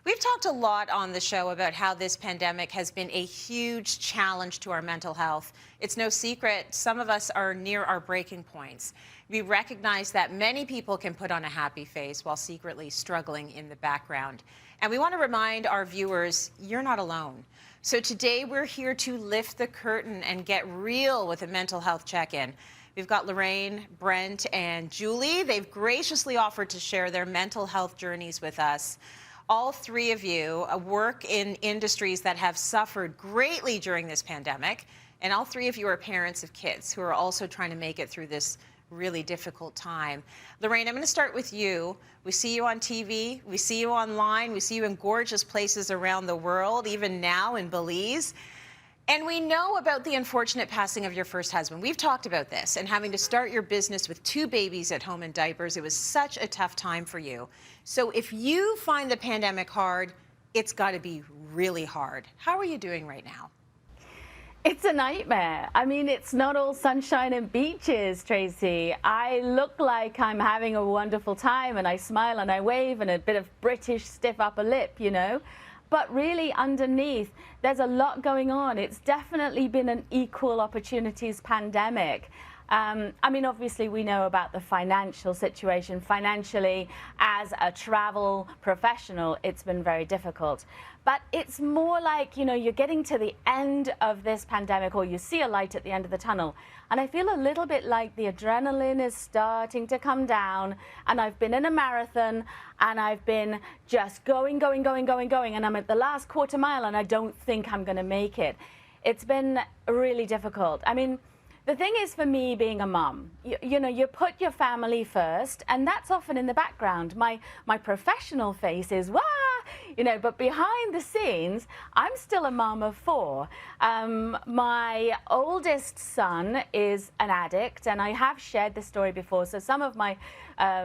We've talked a lot on the show about how this pandemic has been a huge challenge to our mental health. It's no secret some of us are near our breaking points. We recognize that many people can put on a happy face while secretly struggling in the background. And we want to remind our viewers, you're not alone. So today we're here to lift the curtain and get real with a mental health check-in. We've got Lorraine, Brent, and Julie. They've graciously offered to share their mental health journeys with us. All three of you work in industries that have suffered greatly during this pandemic, and all three of you are parents of kids who are also trying to make it through this really difficult time. Lorraine, I'm going to start with you. We see you on TV, we see you online, we see you in gorgeous places around the world, even now in Belize. And we know about the unfortunate passing of your first husband. We've talked about this and having to start your business with 2 babies at home in diapers. It was such a tough time for you. So if you find the pandemic hard, it's got to be really hard. How are you doing right now? It's a nightmare. I mean, it's not all sunshine and beaches, Tracy. I look like I'm having a wonderful time and I smile and I wave and a bit of British stiff upper lip, you know. But really underneath, there's a lot going on. It's definitely been an equal opportunities pandemic. I mean, obviously, we know about the financial situation. Financially, as a travel professional, it's been very difficult. But it's more like, you know, you're getting to the end of this pandemic, or you see a light at the end of the tunnel. And I feel a little bit like the adrenaline is starting to come down. And I've been in a marathon, and I've been just going. And I'm at the last quarter mile, and I don't think I'm going to make it. It's been really difficult. I mean, the thing is, for me, being a mum, you know, you put your family first, and that's often in the background. My professional face is, wah, you know, but behind the scenes, I'm still a mum of 4. My oldest son is an addict, and I have shared this story before, so some of my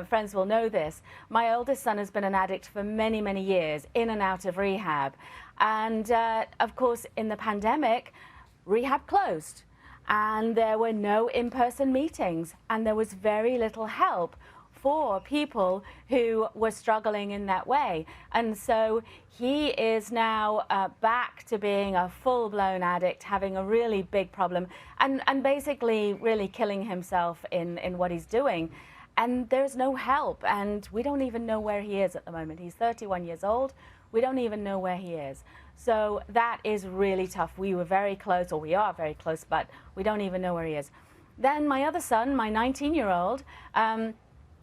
friends will know this. My oldest son has been an addict for many, many years, in and out of rehab. And, of course, in the pandemic, rehab closed. And there were no in-person meetings, and there was very little help for people who were struggling in that way. And so he is now back to being a full-blown addict, having a really big problem, and basically really killing himself in what he's doing. And there's no help, and we don't even know where he is at the moment. He's 31 years old. We don't even know where he is. So that is really tough. We were very close, or we are very close, but we don't even know where he is. Then my other son, my 19-year-old,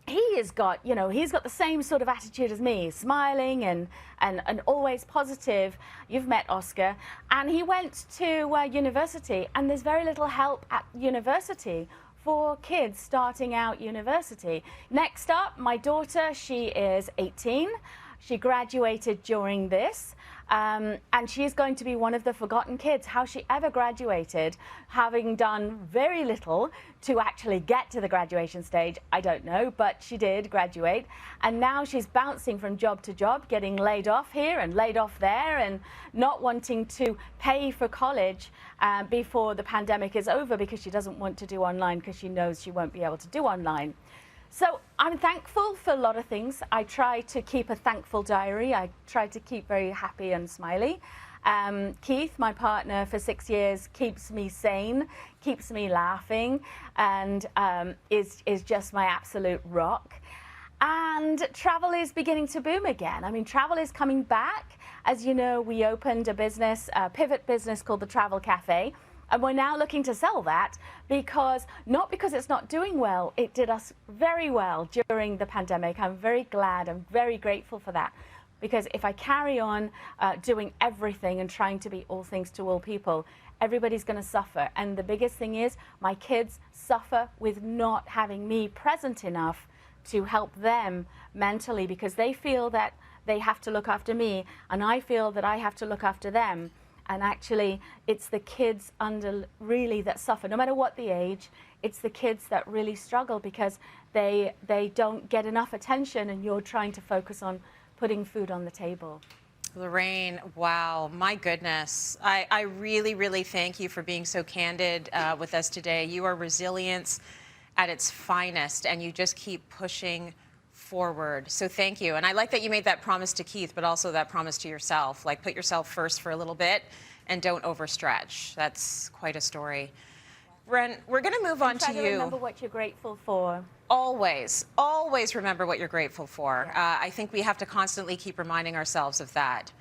he has got, you know, he's got the same sort of attitude as me, smiling and always positive. You've met Oscar. And he went to university, and there's very little help at university for kids starting out university. Next up, my daughter, she is 18. She graduated during this, and she's going to be one of the forgotten kids. How she ever graduated, having done very little to actually get to the graduation stage, I don't know, but she did graduate. And now she's bouncing from job to job, getting laid off here and laid off there, and not wanting to pay for college before the pandemic is over, because she doesn't want to do online, because she knows she won't be able to do online. So I'm thankful for a lot of things. I try to keep a thankful diary. I try to keep very happy and smiley. Keith, my partner for 6 years, keeps me sane, keeps me laughing, and is just my absolute rock. And travel is beginning to boom again. I mean, travel is coming back. As you know, we opened a business, a pivot business called the Travel Cafe. And we're now looking to sell that, because, not because it's not doing well, it did us very well during the pandemic. I'm very glad, I'm very grateful for that. Because if I carry on doing everything and trying to be all things to all people, everybody's going to suffer. And the biggest thing is, my kids suffer with not having me present enough to help them mentally, because they feel that they have to look after me, and I feel that I have to look after them. And actually, it's the kids really that suffer, no matter what the age. It's the kids that really struggle, because they don't get enough attention, and you're trying to focus on putting food on the table. Lorraine, wow, my goodness. I really, really thank you for being so candid with us today. You are resilience at its finest, and you just keep pushing forward. So thank you. And I like that you made that promise to Keith, but also that promise to yourself. Like, put yourself first for a little bit and don't overstretch. That's quite a story. Brent, we're going to move on to Try you. to remember what you're grateful for. Always, always remember what you're grateful for. I think we have to constantly keep reminding ourselves of that.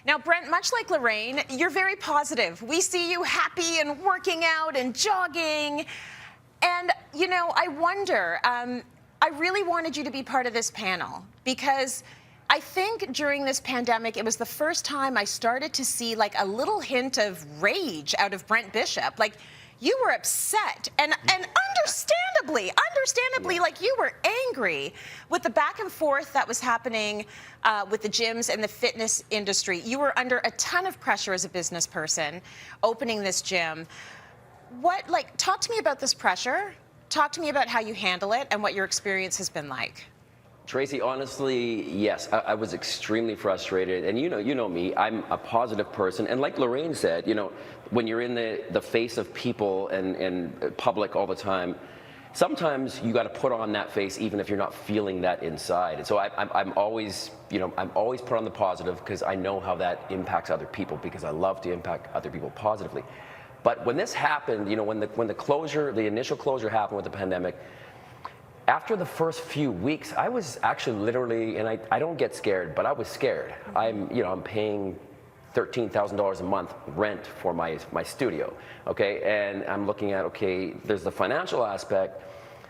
Now, Brent, much like Lorraine, you're very positive. We see you happy and working out and jogging. And, you know, I wonder, I really wanted you to be part of this panel because I think during this pandemic, it was the first time I started to see like a little hint of rage out of Brent Bishop. Like, you were upset and understandably, like you were angry with the back and forth that was happening with the gyms and the fitness industry. You were under a ton of pressure as a business person opening this gym. Talk to me about this pressure. Talk to me about how you handle it and what your experience has been like. Tracy, honestly, yes, I was extremely frustrated. And you know me, I'm a positive person. And like Lorraine said, you know, when you're in the face of people and public all the time, sometimes you got to put on that face even if you're not feeling that inside. And so I'm always, I'm always put on the positive because I know how that impacts other people because I love to impact other people positively. But when this happened, you know, when the initial closure happened with the pandemic, after the first few weeks, I was actually literally, and I don't get scared, but I was scared. I'm paying $13,000 a month rent for my studio, okay? And I'm looking at, okay, there's the financial aspect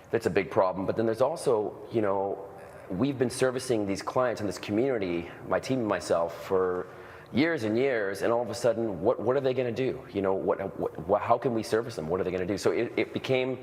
that's a big problem, but then there's also, you know, we've been servicing these clients in this community, my team and myself, for years and years, and all of a sudden, what are they gonna do? You know, how can we service them? What are they gonna do? So it became,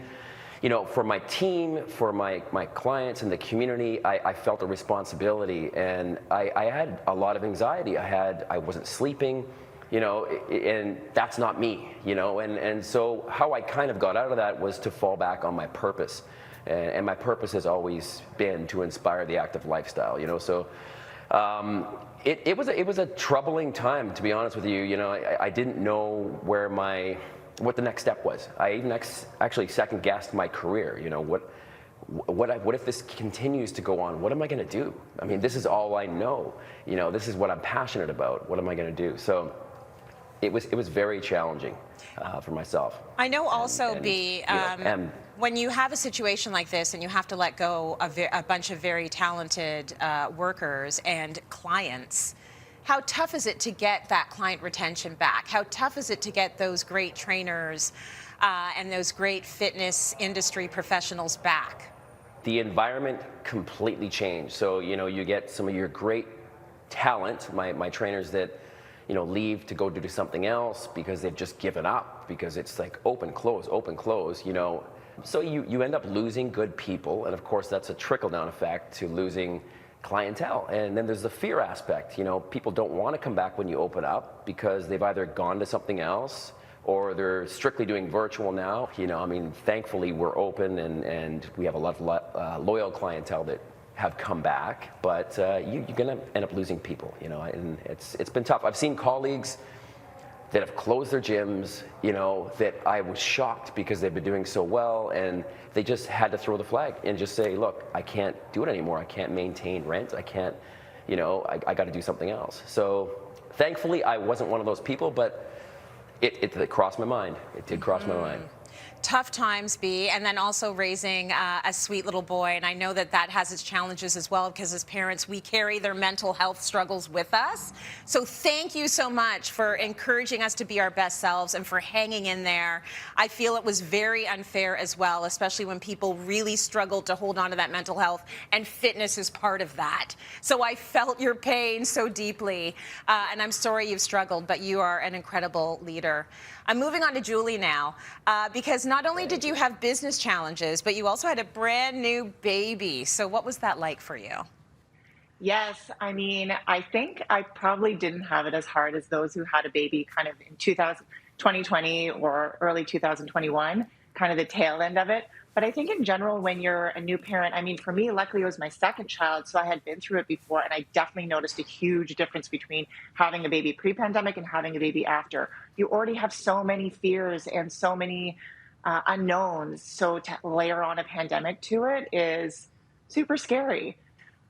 you know, for my team, for my clients and the community, I felt a responsibility, and I had a lot of anxiety. I wasn't sleeping, you know, and that's not me, you know, and so how I kind of got out of that was to fall back on my purpose, and my purpose has always been to inspire the active lifestyle, you know, so it was a troubling time, to be honest with you. You know, I didn't know what the next step was. I even actually second guessed my career. You know, what if this continues to go on? What am I going to do? I mean, this is all I know. You know, this is what I'm passionate about. What am I going to do? So it was very challenging for myself. I know also, when you have a situation like this and you have to let go of a bunch of very talented workers and clients, how tough is it to get that client retention back? How tough is it to get those great trainers and those great fitness industry professionals back? The environment completely changed. So, you know, you get some of your great talent, my trainers that, you know, leave to go do something else because they've just given up because it's like open, close, you know. So you end up losing good people, and of course that's a trickle-down effect to losing clientele. And then there's the fear aspect. You know, people don't want to come back when you open up because they've either gone to something else or they're strictly doing virtual now. You know, I mean, thankfully we're open and we have a lot of loyal clientele that have come back, but you're going to end up losing people, you know, and it's been tough. I've seen colleagues that have closed their gyms, you know, that I was shocked because they've been doing so well, and they just had to throw the flag and just say, look, I can't do it anymore. I can't maintain rent. I can't, you know, I got to do something else. So thankfully, I wasn't one of those people, but it crossed my mind. It did cross my mind. Tough times, B, and then also raising a sweet little boy. And I know that has its challenges as well, because as parents, we carry their mental health struggles with us. So thank you so much for encouraging us to be our best selves and for hanging in there. I feel it was very unfair as well, especially when people really struggled to hold on to that mental health, and fitness is part of that. So I felt your pain so deeply, and I'm sorry you've struggled, but you are an incredible leader. I'm moving on to Julie now, because not only did you have business challenges, but you also had a brand new baby. So what was that like for you? Yes, I mean, I think I probably didn't have it as hard as those who had a baby kind of in 2020 or early 2021, kind of the tail end of it. But I think in general, when you're a new parent, I mean, for me, luckily it was my second child, so I had been through it before, and I definitely noticed a huge difference between having a baby pre-pandemic and having a baby after. You already have so many fears and so many unknowns, so to layer on a pandemic to it is super scary.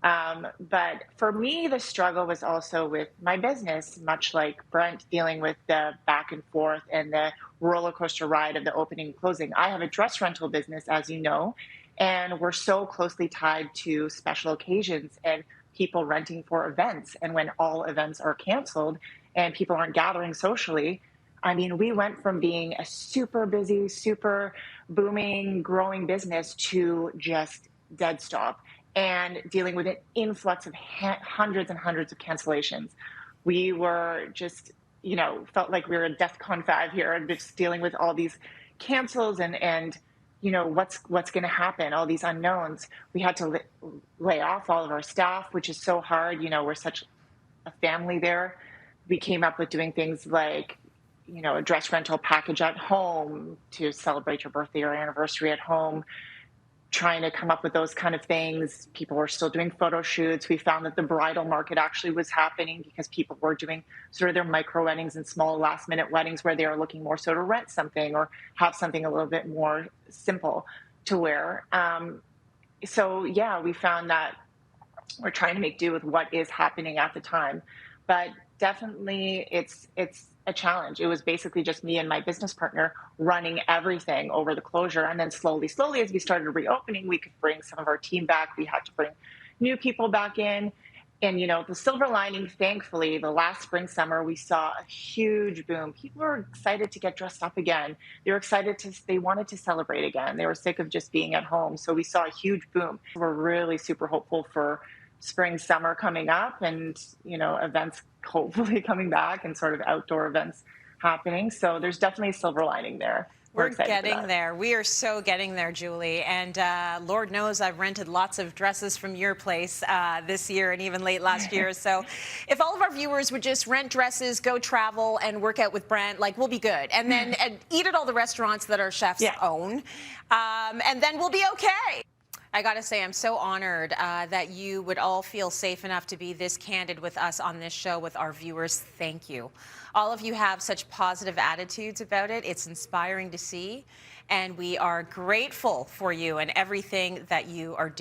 But for me, the struggle was also with my business, much like Brent dealing with the back and forth and the roller coaster ride of the opening and closing. I have a dress rental business, as you know, and we're so closely tied to special occasions and people renting for events. And when all events are canceled and people aren't gathering socially, I mean, we went from being a super busy, super booming, growing business to just dead stop and dealing with an influx of hundreds and hundreds of cancellations. We were just, felt like we were at DEFCON 5 here and just dealing with all these cancels and what's going to happen, all these unknowns. We had to lay off all of our staff, which is so hard. We're such a family there. We came up with doing things like, a dress rental package at home to celebrate your birthday or anniversary at home, trying to come up with those kind of things. People were still doing photo shoots. We found that the bridal market actually was happening because people were doing sort of their micro weddings and small last minute weddings where they are looking more so to rent something or have something a little bit more simple to wear. So yeah, we found that we're trying to make do with what is happening at the time, but definitely it's a challenge. It was basically just me and my business partner running everything over the closure. And then slowly, as we started reopening, we could bring some of our team back. We had to bring new people back in. And, the silver lining, thankfully, the last spring, summer, we saw a huge boom. People were excited to get dressed up again. They wanted to celebrate again. They were sick of just being at home. So we saw a huge boom. We're really super hopeful for spring, summer coming up and, events hopefully coming back and sort of outdoor events happening. So there's definitely a silver lining there. We're getting there. We are so getting there, Julie. And Lord knows I've rented lots of dresses from your place this year and even late last year. So if all of our viewers would just rent dresses, go travel and work out with Brent, we'll be good. And then eat at all the restaurants that our chefs own. And then we'll be okay. I got to say, I'm so honored that you would all feel safe enough to be this candid with us on this show with our viewers. Thank you. All of you have such positive attitudes about it. It's inspiring to see. And we are grateful for you and everything that you are doing.